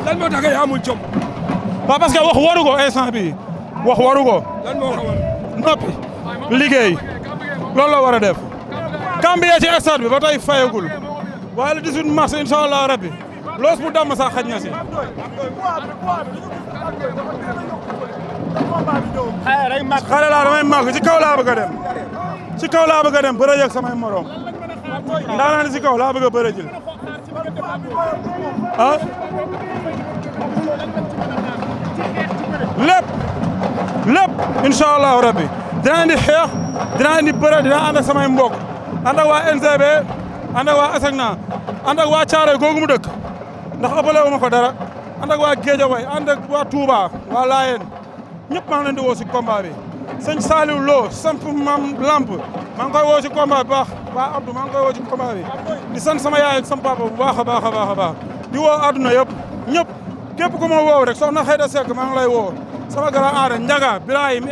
lan moo tax nga amul jom. waaw parce que wax waru ko instant bi wax waru ko. lan moo ko war. noppi liggéey loolu la war a def. Gambie ci stade bi ba tey fayagul waaye le 18 mars incha allah rabbi loos bu damm sax xaj na si. xale laa damay màgg ci kaw laa bëgg a dem. ci kaw laa bëgg a dem bëre yëg samay morom ndaanaan ci kaw laa bëgg a bëre jël ah lépp incha allahu rabbi dinaa indi xeex dinaa indi bëre dinaa ànd ak samay mbokk ànd ak waa NCB ànd ak waa ASECNA ànd ak waa Thiaroye googu mu dëkk ndax ëppale wu ma ko dara ànd ak waa Guédiawaye ànd ak waa Touba waa Layène ñëpp maa ngi leen di woo si combat bi sëñ Saliou Lo samp mam lamp maa ngi koy woo si combat bi baax waa Abdou maa ngi koy woo si combat bi di sant sama yaay ak sama papa bu baax a baax a baax a baax di woo àdduna yëpp ñëpp képp ku ma woow rek soxna Xeyda Seck maa ngi lay woo sama grand aada Ndiaga Birahim